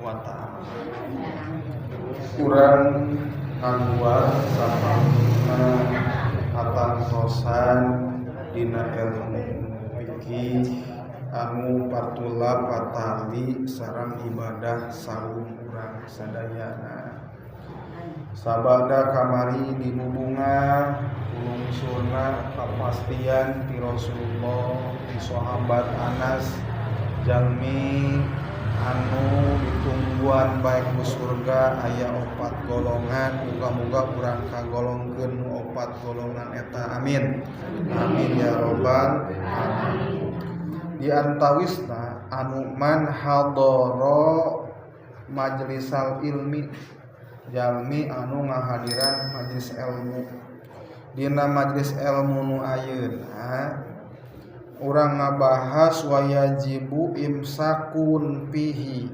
wa ta'ala. Urang ngaguar sapanna atantosan dina ilmu fikih anu patula patali sareng ibadah saum urang sadayana. Sabada kamari dihubungan ulungsurna kapastian ti Rasulullah ti sahabat Anas jalmi anu ditungguan baik ku surga aya 4 golongan, muga-muga urang kagolongkeun 4 golongan eta, amin amin ya robbal alamin. Di antawisna anu man hadara majlisal ilmi jalmi anu ngahadiran majlis ilmu. Dina majlis ilmu nu ayeuna urang ngabahas wayajibu imsakun fihi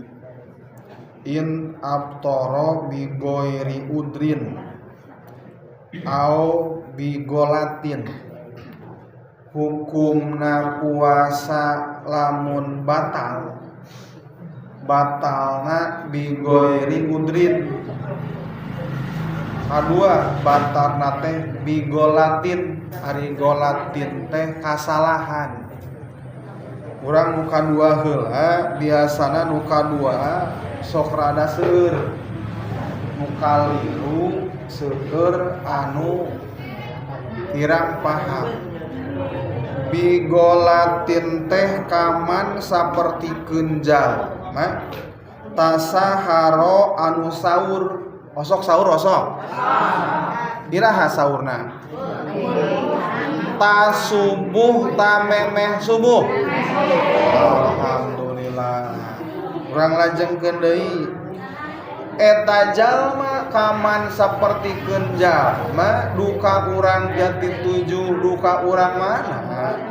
in abtara bi ghairi udrin au bi golatin. Hukumna puasa lamun batalna bi ghairi udrin. Kadua batalna teh bi golatin, ari golatin teh kasalahan. Urang nu kadua heula biasana nu kadua sok rada seueur, nu kaliru seueur anu kirang paham. Bi golatin teh kaman sapertikeun jalma tasaharo anu saur. Osok sahur osok. Diraha sahurna. Ta subuh ta memeh subuh. Alhamdulillah. Urang lajengkeun deui. Eta jalma kaman sapertikeun jalma duka urang jati tujuh duka urang mana?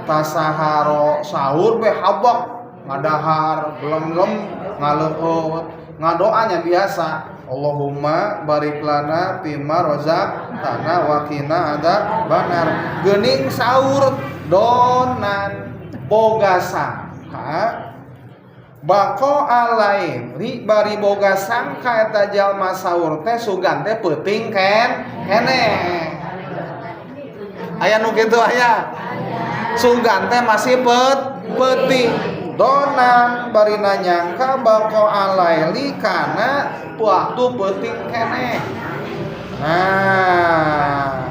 Tasaharo sahur be habak ngadahar belem-belem ngaleueut ngadoanya biasa. Allahumma barik lana fima razaqtana wa qina adzabannar. Geuning sahur donan boga sangka bako alain ri bari boga sangka eta jalma sahur teh sugan teh peuting keneh. Aya nu kitu aya. Sugan teh masih peuting. Donan bari nanyangka bako alaili kana waktu peuting keneh. Nah,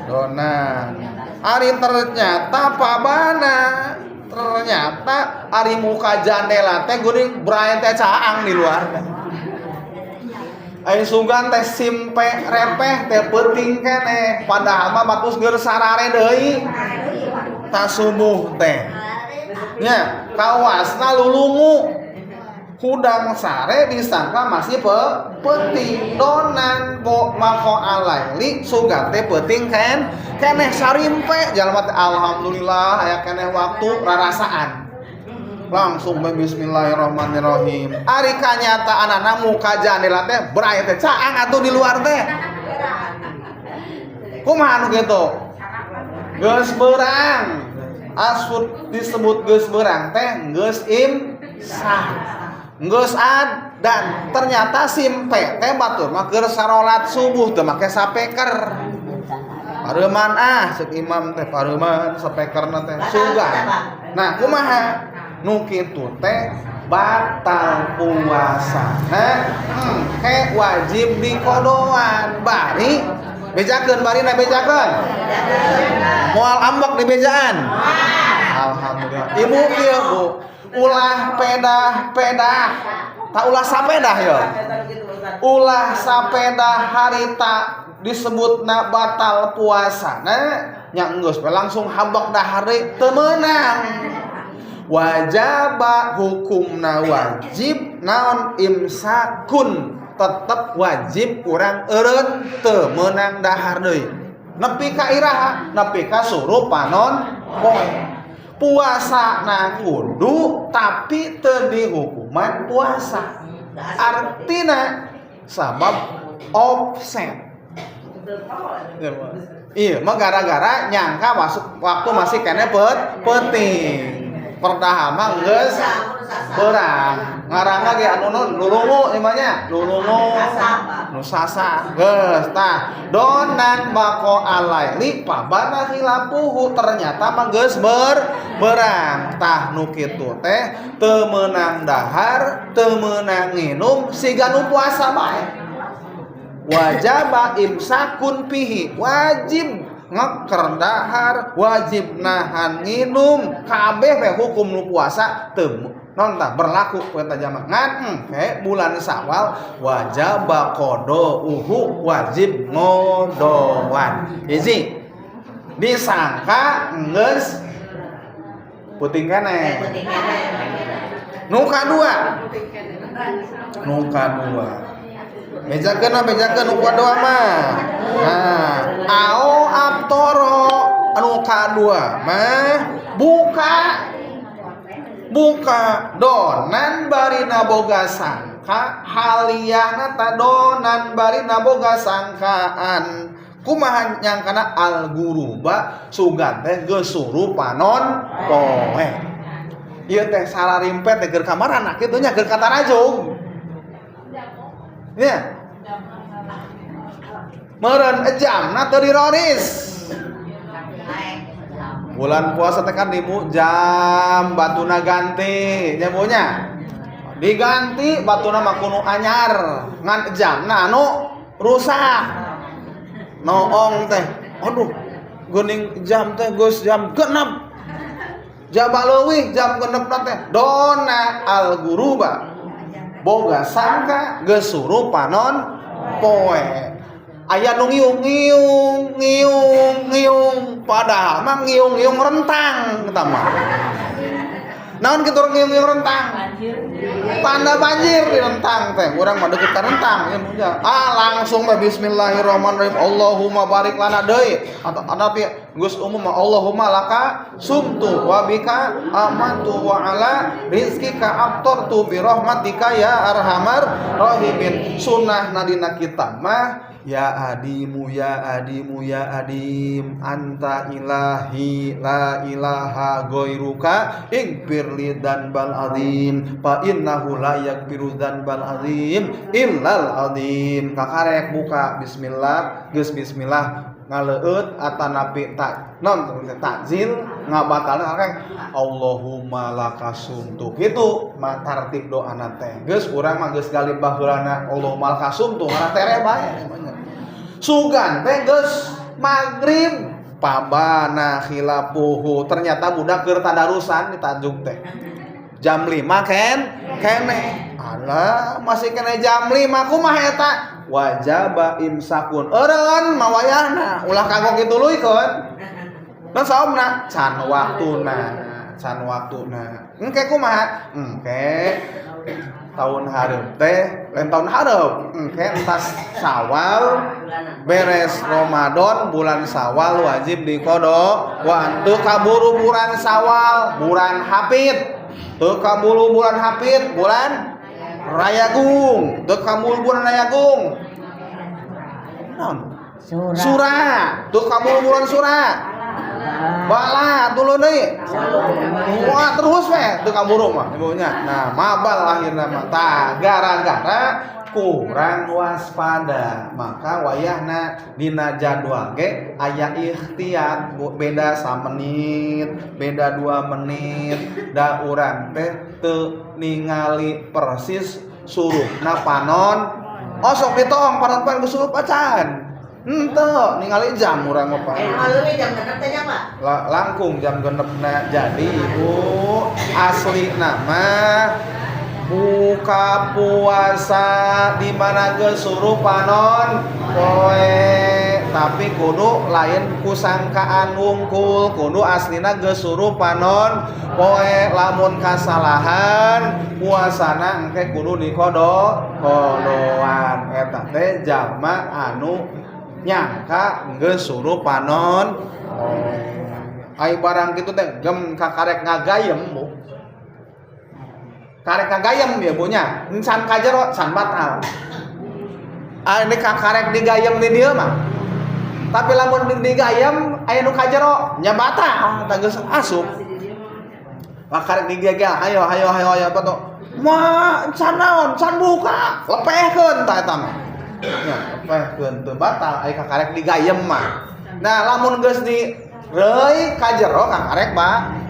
donan ari ternyata pabana ternyata ari muka jandela teh geuning brae teh caang di luar. Ai sugan teh simpe repeh teh peuting keneh padahal mah batus geur sarare deui. Tasumuh teh nya kawasna lulungu hudang sare disangka masih peuting donan bo mako alaili sugan teh peuting keneh sarimpe jalma teh alhamdulillah aya keneh waktu rarasaan langsung bismillahirrahmanirrahim. Ari kanyataanna muka jandela teh brae teh caang atuh di luar teh. Kumaha anu kitu? Geus beurang. Asud disebut geus beurang teh geus imsak. Geus dan ternyata simpe teh batur mah keur sarolat subuh teu make sapeker. Pareuman ceuk imam teh pareuman sapekerna teh sugan. Nah, kumaha? Nu kitu teh batal puasana. He wajib dikodoan bari bejakeun barina bejakeun. Moal ambek di bejaan. Alhamdulillah. Ibu kieu Bu, ulah pedah. Tak ulah sapedah ya. Ulah sapedah harita disebutna batal puasana nya geus langsung habak dahar deui teu meunang. Wajaba hukumna wajib naon imsakun tetep wajib urang eureun teu meunang dahar deui. Nepi ka iraha, nepi ka suruh panon poe. Puasana kudu tapi teu dihukuman puasa. Artina sabab offset. Iya, mah gara-gara nyangka waktu masih kene peuting. Perdahama geus beurang. Ngarangna ge anu lulungu imanya lulungu nu sasa geus tah donan bako alaili pabana khilapuhu ternyata mah geus berang tah nu kitu teh teu meunang dahar teu meunang nginum siga nu puasa bae wajaba imsakun pihi wajib ngeker dahar wajib nahan nginum kabeh we hukum nu puasa teu non tah berlaku perintah jamaah ngan bulan Syawal wajib qadauhu wajib ngodoan hiji disangka geus puting keneh nu kadua bejakeun nu kadua mah nah ao abtoro anu kadua mah buka donan barina boga sangka haliyahna ta donan barina boga sangkaan kumaha nyangkana al guruba sugan teh geus surupanon poe ieu teh salah rimpet teh keur kamaranak kitu nya keur katarajung nya meureun jamna teu diroris bulan puasa tekan dimu jam batuna ganti nyamunya diganti batuna mah kudu anyar ngan jamna anu rusak noong teh aduh geuning jam teh geus jam 6 jaba leuwih jam 6 teh dona al guruba boga sangka geus surupanon poe aya nu ngiung padahal mah ngiung rentang eta mah naon kitu ngiung rentang tanda banjir di rentang teh urang mah deukeut ka rentang ya langsung mah bismillahirrahmanirrahim Allahumma barik lana deui tapi geus umum mah Allahumma laka sumtu wa bika amantu wa ala rizqika aftartu bi rahmatika ya arhamar rahimin sunnah dina kita mah ya adimu ya adim anta ilahi la ilaha ghairuka ighfirli dzanbal azim fa innahu la yaghfiru dzanbal azim illal azim kakarek buka bismillah geus bismillah ngaleueut atanapi tak non takzil ngabatalna kakek Allahumma lakasumtu kitu mah tartib doana teh geus urang mah geus galib baheulana Allahumma lakasumtu ngana tere bae sugan teh geus magrib pabana khilapuhu ternyata budak keur tadarusan di Tanjung teh jam 5 keneh alah masih kena jam 5 kumaha eta wajaba imsakun eureun mawayahna ulah kagok kitu leuikeun dan saomna can waktuna engke kumaha engke tahun hareup teh lain tahun hareup engke entas Syawal beres Ramadan bulan Syawal wajib diqada wa teu kaburu bulan Syawal bulan Hapit teu kaburu bulan Hapit bulan Rayagung teu kaburu bulan Rayagung naon Sura teu kaburu bulan Sura bala dulu deui wah terus we teu kaburu mah ibunya nah mabal akhirna mah tah gara-gara kurang waspada maka wayahna dina jadwal ge aya ikhtiyat beda 1 menit beda 2 menit da urang teh teu ningali persis suruhna panon sok ditong panon geus suruh pacan henteu ningali jam urang mah Pak jam 6 teh nya Pak langkung jam 6na jadi ibu asli nama buka puasa di mana geus suruh panon poe tapi kudu lain kusangkaan wungkul kudu aslina geus suruh panon poe lamun kasalahan puasana engke kudu dikodoan eta teh jalma anu nyangka geus suruh panon ai barang kitu teh gem kakarek ngagayem bu karek kagayem ya bunya can kajero can batal ini kakarek digayem di dieu mah tapi lamun digayem aya nu kajero nya batal tah geus asup kakarek digagel ayo apa tuh can naon can buka lepehkeun tah eta mah nya lepehkeun teu batal ai kakarek digayem mah nah lamun geus di reuy ka jero kakarek batal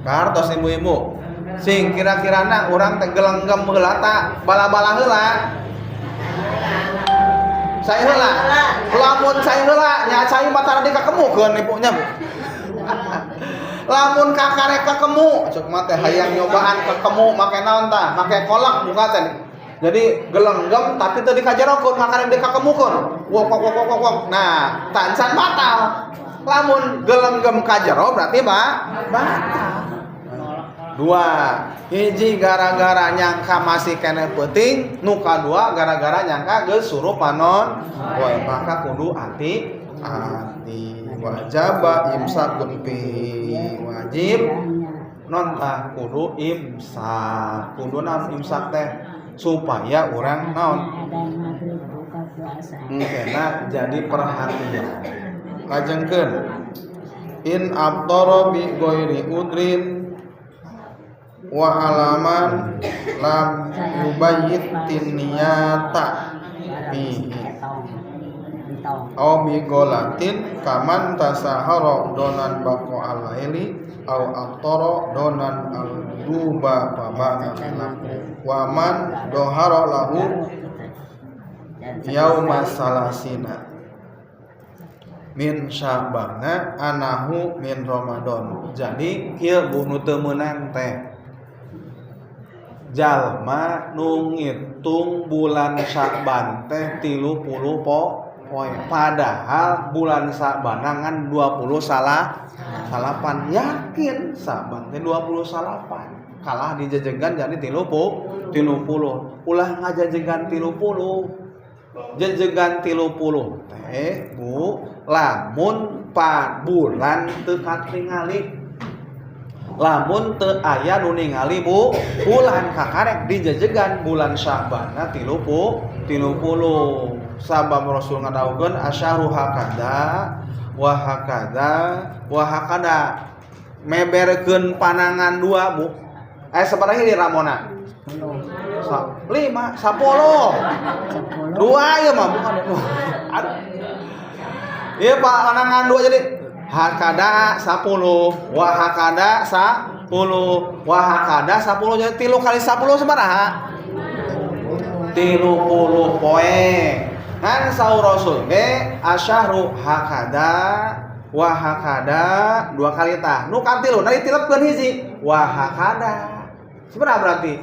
kartos ibu-ibu sing kira-kirana urang teh gelenggem heula ta bala-bala heula saya heula lamun saya heula nya cai mata di kakemukeun ibunya lamun kakarek kakemu cek mah teh hayang nyobaan kakemu make naon tah make kolak buka teh jadi gelenggem tapi teu dikajerokeun kakarek dikakemukeun wok nah tansan batal lamun gelenggem kajero berarti batal dua hiji gara-gara nyangka masih kene penting nu kadua gara-gara nyangka geus suruh panon poe maka kudu hati-hati wajaba imsakun fi wajib non tah kudu imsak kudu naon imsak teh supaya urang naon engkena jadi perhatian lajengkeun in abdara bi ghairi udrin wa alaman lam yubayyitin niyata bihi aw bi golatin kaman tasahara donan baqo alaili aw aftara donan al-duba babana wa man dohara lahu yauma salasina min syabana anahu min ramadan jadi kieu nu teu meunang teh jalma nu ngitung bulan Sya'ban teh 30 poe padahal bulan Sya'ban 20 salapan yakin Sya'ban teh 20 salapan kalah dijejegan jadi 30 ulah ngajejegan 30 jejegan 30 teh Bu lamun pa bulan teu katingali lamun teu aya nu ningali Bu bulan kakarek dijejegan bulan Sya'ban 30 sabab Rasul ngadawukeun asyharu hakada wa hakada meberkeun panangan 2 Bu sabaraha di ramona 5 10 2 ieu mah bukan ieu panangan 2 jadi hakada 10 wa hakada 10 wa hakada 10 jadi 3 kali 10 sabaraha 30 poe kan saur Rasul ge asyahru hakada wa hakada 2 kali tah nu kan 3 nari tilepkeun hiji wa hakada sabaraha berarti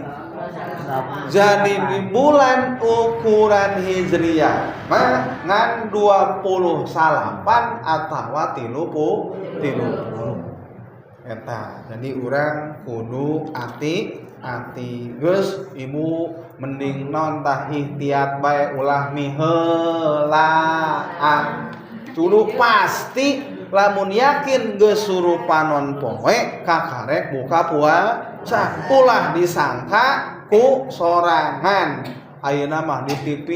jadi di bulan ukuran hijriyah mah ngan 20 salapan atawa 30 eta jadi urang kudu hati-hati geus ibu mending naon tah ihtiyat bae ulah miheulaan kudu pasti lamun yakin geus suruh panon poe kakarek buka puasa ulah disangka ku sorangan ayeuna mah di TV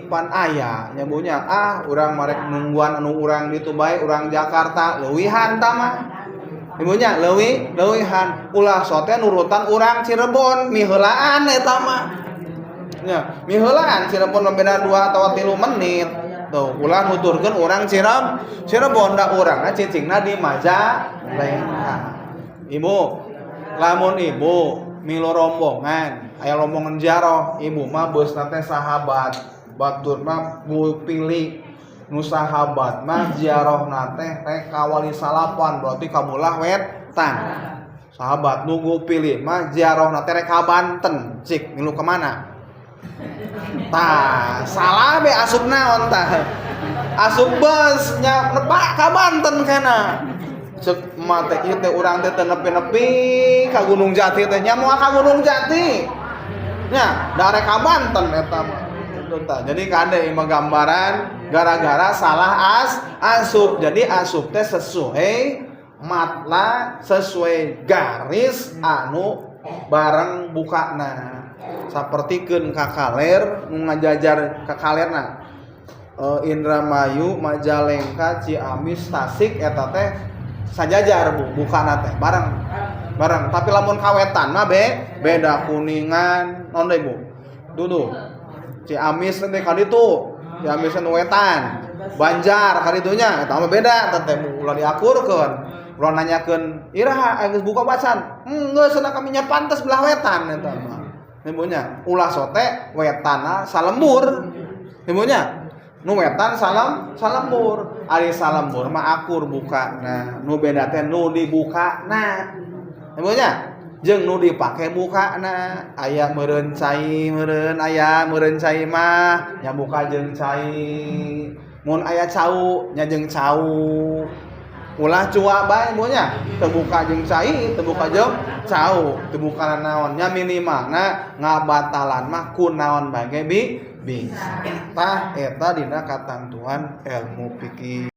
pan aya nyabunya urang marek nungguan anu urang ditu bae urang Jakarta leuwihan tah mah ibunya leuwihan ulah sote nurutan urang Cirebon miheulaan eta mah nya miheulaan Cirebon beda 2 atau 3 menit tuh ulah nuturkeun urang Cirebon da urangna cicingna di Majalengka ibu lamun ibu milu rombongan aya rombongan jaroh ibu mah beusna teh sahabat batur mah pilih nu sahabat mah jarohna teh kawali salapan berarti kamulah wetan sahabat nunggu pilih mah jarohna teh ka Banten cik milu kemana tah salah be asup naon tah asup bus nya nebak ka Banten kana cek mate ieu teh urang teh nepi-nepi ka Gunung Jati teh nya moal ka Gunung Jati nya darek ka Banten eta mah jadi kade mah gambaran gara-gara salah asup jadi asup teh sesuai matla sesuai garis anu bareng bukana sapertikeun ka kaler nu ngajajar ka kalerna Indramayu Majalengka Ciamis Tasik eta teh sajajar Bu bukana teh bareng bareng. Tapi lamun kawetan mah beda Kuningan non deui Bu. Dudu. Ciamis teh ka ditu. Ciamis nu wetan. Banjar ka ditunya eta mah beda teh ulah diakurkeun. Ulah nanyakeun, "Iraha geus buka bacan?" Geus cenah kami nya pantes belah wetan eta mah. Ibunya ulah sote wetanna salembur. Ibunya nu wetan salembur. Ari salembur mah akur bukana. Nu beda teh nu dibukana. Ibunya jeung nu dipake bukana. Aya meureun cai meureun aya meureun cai mah nya buka jeung cai. Mun aya cau nya jeung cau. Ulah cua bae ibunya teu buka jeung cai, teu buka jeung cau, teu buka naon nya minimalna ngabatalan mah ku naon bae ge bisa. Tah eta dina katantuan ilmu fikih.